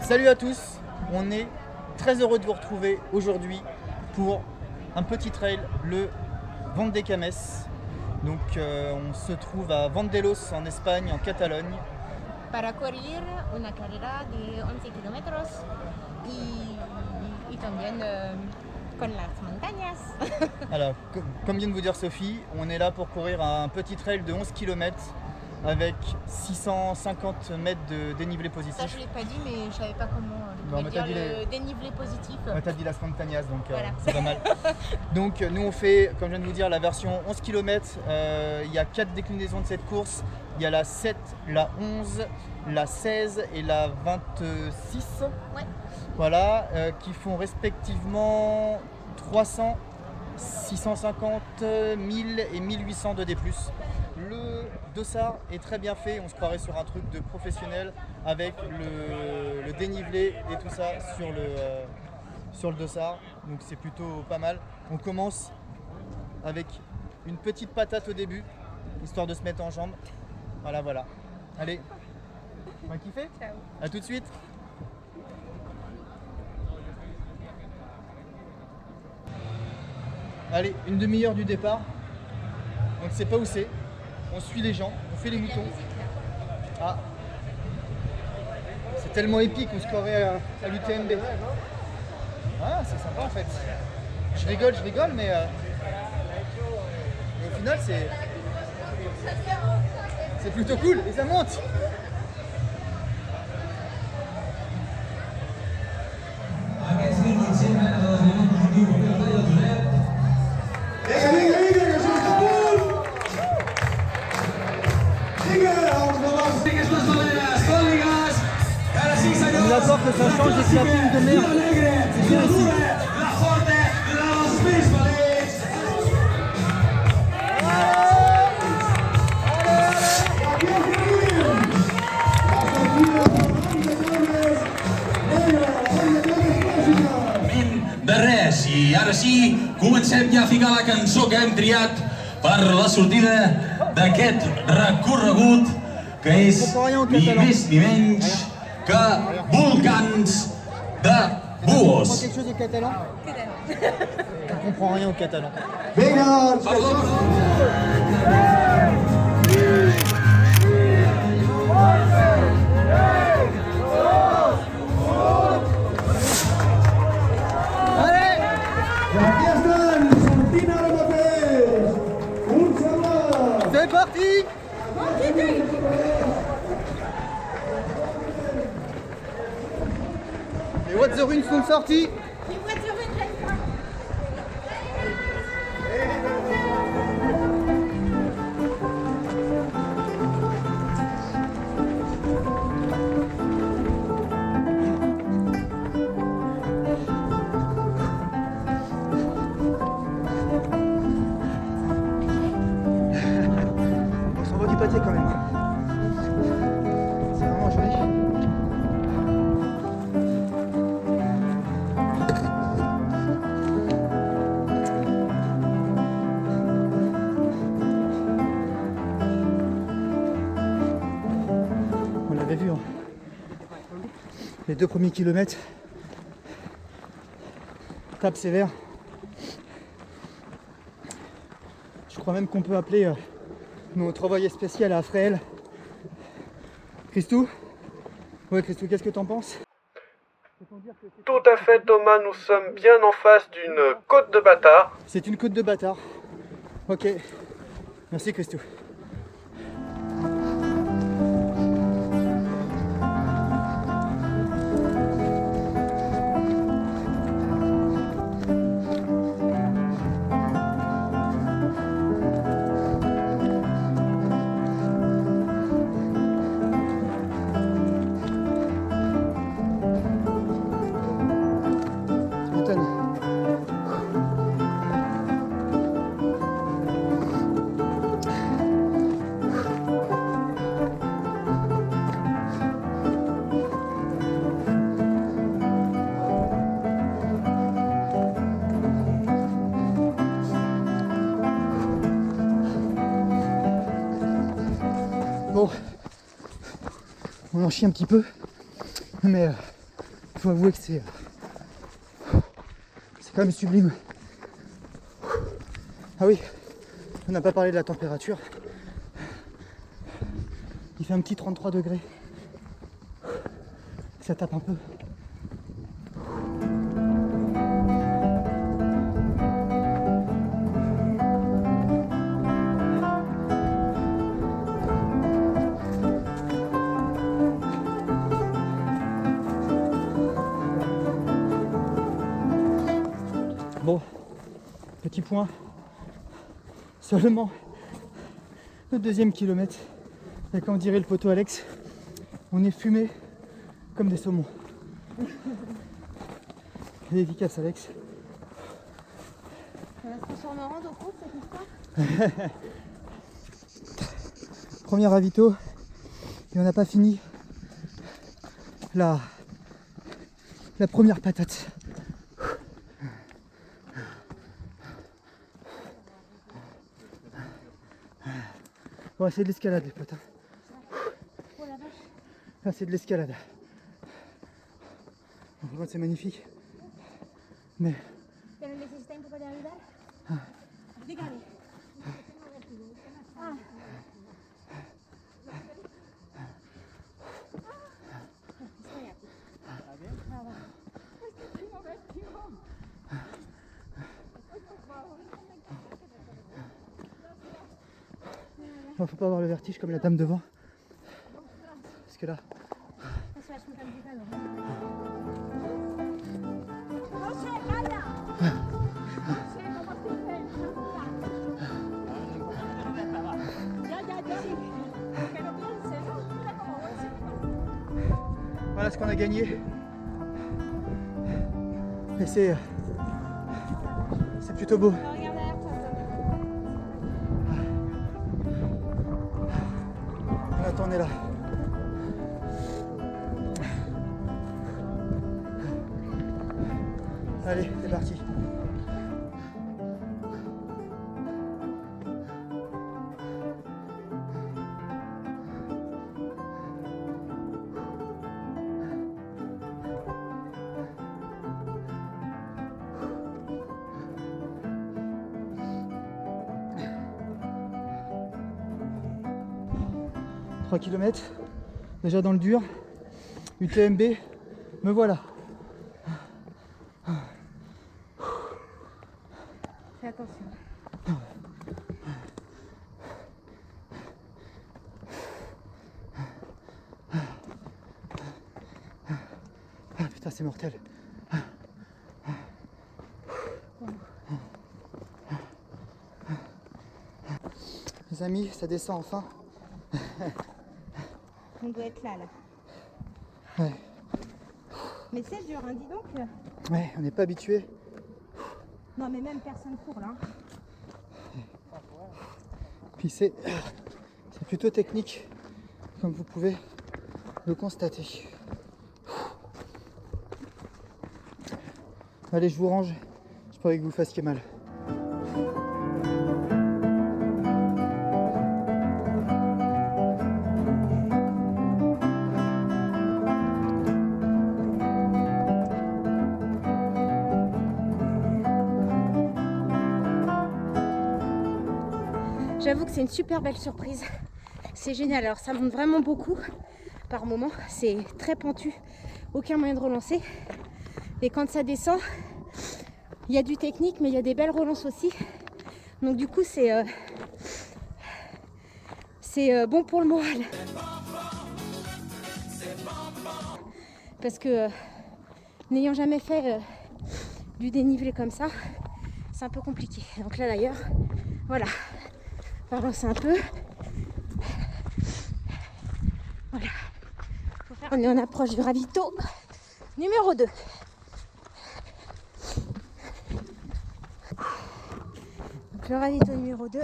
Salut à tous, on est très heureux de vous retrouver aujourd'hui pour un petit trail, le Vendecames. Donc on se trouve à Vandelos en Espagne, en Catalogne. Para correr una carrera de 11 kilómetros y también con las montañas. Alors, comme vient de vous dire Sophie, on est là pour courir un petit trail de 11 km avec 650 mètres de dénivelé positif. Ça je l'ai pas dit, mais je savais pas comment dire le dénivelé positif. T'as dit las montañas, donc voilà. C'est pas mal. Donc nous on fait, comme je viens de vous dire, la version 11 km. Il y a 4 déclinaisons de cette course. Il y a la 7, la 11, la 16 et la 26. Ouais. Voilà, qui font respectivement 300, 650, 1000 et 1800 de D+. Le dossard est très bien fait, on se croirait sur un truc de professionnel avec le dénivelé et tout ça sur le dossard, donc c'est plutôt pas mal. On commence avec une petite patate au début, histoire de se mettre en jambes. Voilà. Allez, on va kiffer ? Ciao. A tout de suite. Allez, une demi-heure du départ, on ne sait pas où c'est. On suit les gens, on fait les moutons. Ah, c'est tellement épique, on se croirait à l'UTMB. Ah, c'est sympa en fait. Je rigole, mais au final c'est plutôt cool et ça monte. On est d'accord que ça change des clappings de merde. C'est bien ici. De res, i ara sí, comencem ja a ficar la cançó que hem triat per la sortida d'aquest recorregut que és ni més ni menys que Volcans de Buos. Quelque chose de catalan? On comprend rien au catalan. C'est parti! Les What the Runes sont sortis! On s'envoie du pâté quand même. C'est vraiment joli. On l'avait vu, hein. Les 2 premiers kilomètres, tape sévère. Je crois même qu'on peut appeler notre envoyé spécial à Fréhel. Christou ? Ouais, Christou, qu'est-ce que t'en penses ? Tout à fait Thomas, nous sommes bien en face d'une côte de bâtard. C'est une côte de bâtard. Ok. Merci Christou. Bon, on en chie un petit peu, mais faut avouer que c'est quand même sublime. Ah oui, on n'a pas parlé de la température. Il fait un petit 33 degrés. Ça tape un peu. Bon, petit point, seulement le 2e kilomètre, et quand on dirait le poteau Alex, on est fumé comme des saumons. Dédicace Alex. Ça va se transformer en rando courte cette histoire. Premier ravito, et on n'a pas fini la première patate. Bon, c'est de l'escalade les potes. Oh la vache. Là c'est de l'escalade. C'est magnifique. Mais ¿Pero necesitáis un poco de ayuda? Dígame. Ah. Estoy aquí. Ah, va. il faut pas avoir le vertige comme la dame devant. Parce que là. Eso es muy complicado. Voilà ce qu'on a gagné. Et c'est plutôt beau. On est là. Allez, c'est parti. Kilomètres, déjà dans le dur, UTMB, me voilà. Fais attention. Ah putain, c'est mortel. Les amis, ça descend enfin. On doit être là. Ouais. Mais c'est dur, hein, dis donc. Ouais, on n'est pas habitué. Non, mais même personne court là. Puis c'est plutôt technique, comme vous pouvez le constater. Allez, je vous range. J'ai pas envie que vous fassiez mal. J'avoue que c'est une super belle surprise. C'est génial. Alors ça monte vraiment beaucoup par moment. C'est très pentu. Aucun moyen de relancer. Et quand ça descend, il y a du technique, mais il y a des belles relances aussi. Donc du coup, c'est bon pour le moral. Parce que n'ayant jamais fait du dénivelé comme ça, c'est un peu compliqué. Donc là d'ailleurs, voilà. On va relancer un peu. Voilà. On est en approche du ravito numéro 2. Donc le ravito numéro 2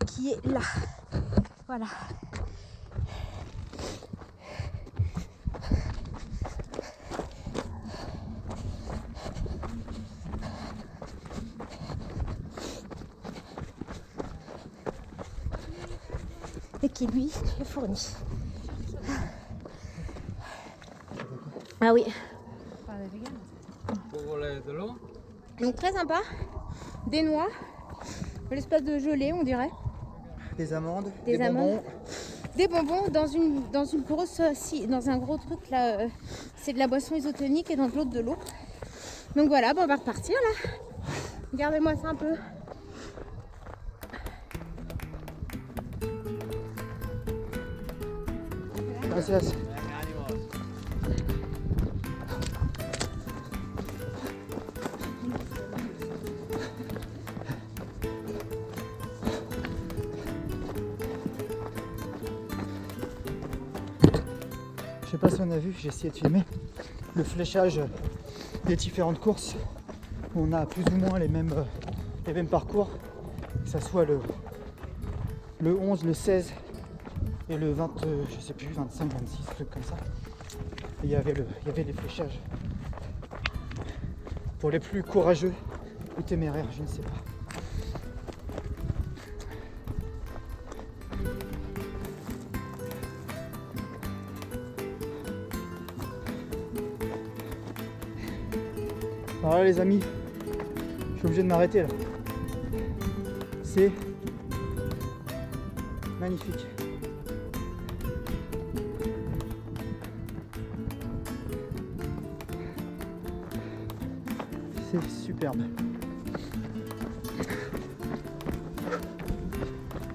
qui est là. Voilà. Et qui lui est fourni. Ah oui, Donc très sympa. Des noix, l'espèce de gelée on dirait. Des amandes, Des des amandes. bonbons. Des bonbons dans une grosse, dans un gros truc là, c'est de la boisson isotonique et dans l'autre de l'eau. Donc voilà, on va repartir là. Regardez-moi ça un peu. Gracias. Je sais pas si on a vu, j'ai essayé de filmer le fléchage des différentes courses. On a plus ou moins les mêmes parcours, que ça soit le 11, le 16 et le 20, je sais plus, 25, 26, trucs comme ça. Et il y avait les fléchages pour les plus courageux ou téméraires, je ne sais pas. Alors là les amis, je suis obligé de m'arrêter là. C'est magnifique. C'est superbe.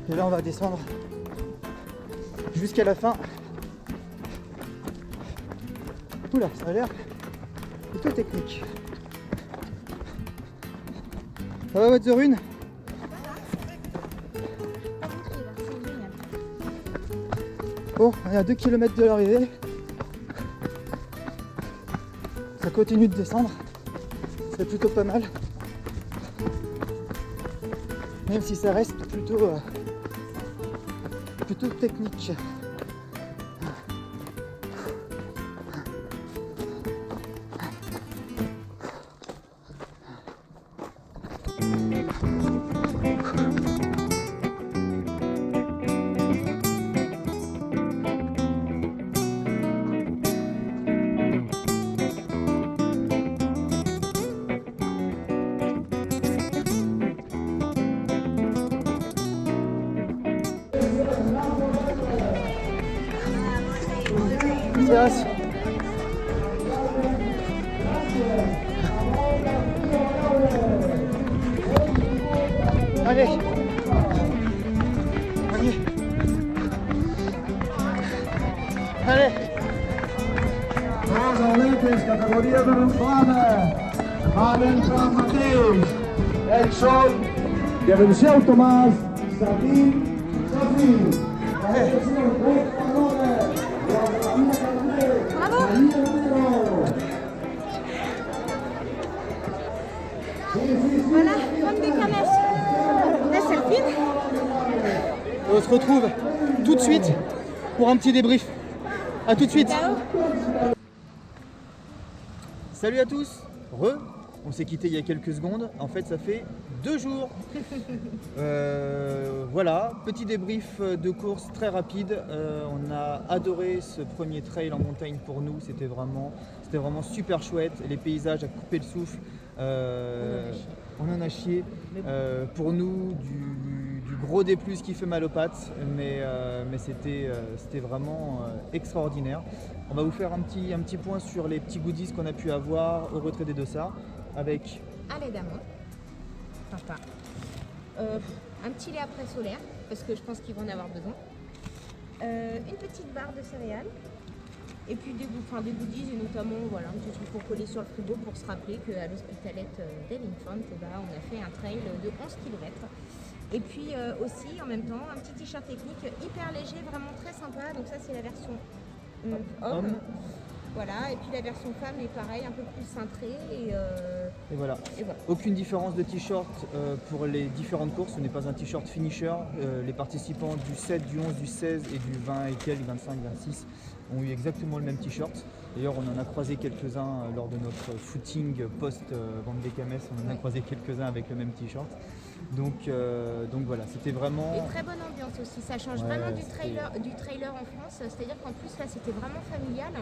Et là on va descendre jusqu'à la fin. Oula, ça a l'air plutôt technique. Ça va votre Rune? Bon, on est à 2 km de l'arrivée. Ça continue de descendre. C'est plutôt pas mal. Même si ça reste plutôt technique. Gracias. Allez. Allez. Rosa Olympics, categoria de Ramplana. Valentin Mateus. Edson. De venceu Tomás. Sabine. Voilà, comme des canesses. La Serpine. On se retrouve tout de suite pour un petit débrief. A tout de suite. Ciao. Salut à tous. On s'est quitté il y a quelques secondes. En fait, ça fait 2 jours. Voilà, petit débrief de course très rapide. On a adoré ce premier trail en montagne pour nous. C'était vraiment super chouette. Les paysages à couper le souffle. On en a chié. Pour nous, du gros D+, qui fait mal aux pattes, mais c'était vraiment extraordinaire. On va vous faire un petit point sur les petits goodies qu'on a pu avoir au retrait des Dossards avec Allez d'amour. Papa. Un petit lait après solaire, parce que je pense qu'ils vont en avoir besoin. Une petite barre de céréales. Et puis des goodies, et notamment voilà, un petit truc pour coller sur le frigo pour se rappeler qu'à l'hospitalette d'Ellingfont, on a fait un trail de 11 km. Et puis aussi en même temps un petit t-shirt technique hyper léger, vraiment très sympa. Donc ça c'est la version homme. Voilà, et puis la version femme est pareil, un peu plus cintrée. Et voilà. Aucune différence de t-shirt pour les différentes courses. Ce n'est pas un t-shirt finisher. Les participants du 7, du 11, du 16 et du 20 et quelques, 25, 26 ont eu exactement le même t-shirt. D'ailleurs, on en a croisé quelques-uns lors de notre footing post-Vendée Cames. On en a croisé quelques-uns avec le même t-shirt. Donc voilà, c'était vraiment... Et très bonne ambiance aussi, ça change vraiment du trailer en France, c'est-à-dire qu'en plus là c'était vraiment familial,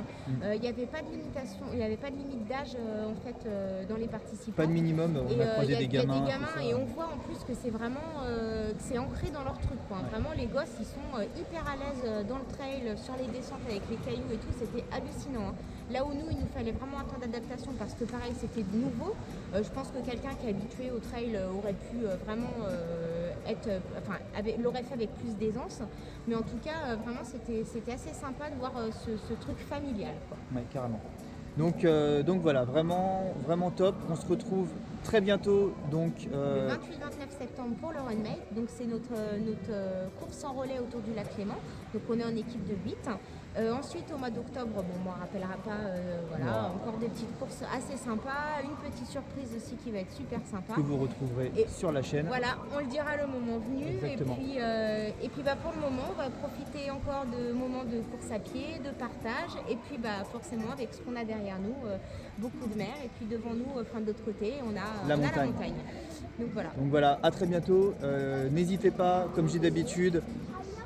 il n'y avait pas de limitation, il n'y avait pas de limite d'âge en fait dans les participants. Pas de minimum, on a croisé des gamins. Il y a des gamins et on voit en plus que c'est vraiment, que c'est ancré dans leur truc quoi. Vraiment les gosses ils sont hyper à l'aise dans le trail, sur les descentes avec les cailloux et tout, c'était hallucinant. Là où nous il nous fallait vraiment un temps d'adaptation parce que pareil c'était nouveau, je pense que quelqu'un qui est habitué au trail aurait pu vraiment l'aurait fait avec plus d'aisance, mais en tout cas vraiment c'était assez sympa de voir ce truc familial quoi. Ouais, carrément. Donc voilà, vraiment top. On se retrouve très bientôt donc le 28-29 septembre pour le Runmate. Donc c'est notre course en relais autour du lac Clément. Donc on est en équipe de 8. Ensuite au mois d'octobre, bon moi on ne rappellera pas, encore des petites courses assez sympas, une petite surprise aussi qui va être super sympa. Que vous retrouverez sur la chaîne. Voilà, on le dira le moment venu. Exactement. Et puis pour le moment, on va profiter encore de moments de course à pied, de partage, et puis forcément avec ce qu'on a derrière nous, beaucoup de mer, et puis devant nous, de l'autre côté, on a la montagne. Donc voilà, à très bientôt. N'hésitez pas, comme j'ai d'habitude,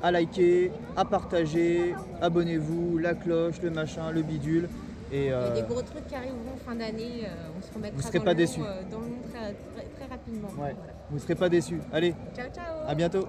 à liker, à partager, abonnez-vous, la cloche, le machin, le bidule. Il y a des gros trucs qui arriveront fin d'année, on se remettra dans le monde très rapidement. Ouais, voilà. Vous ne serez pas déçus. Allez, ciao ciao. à bientôt.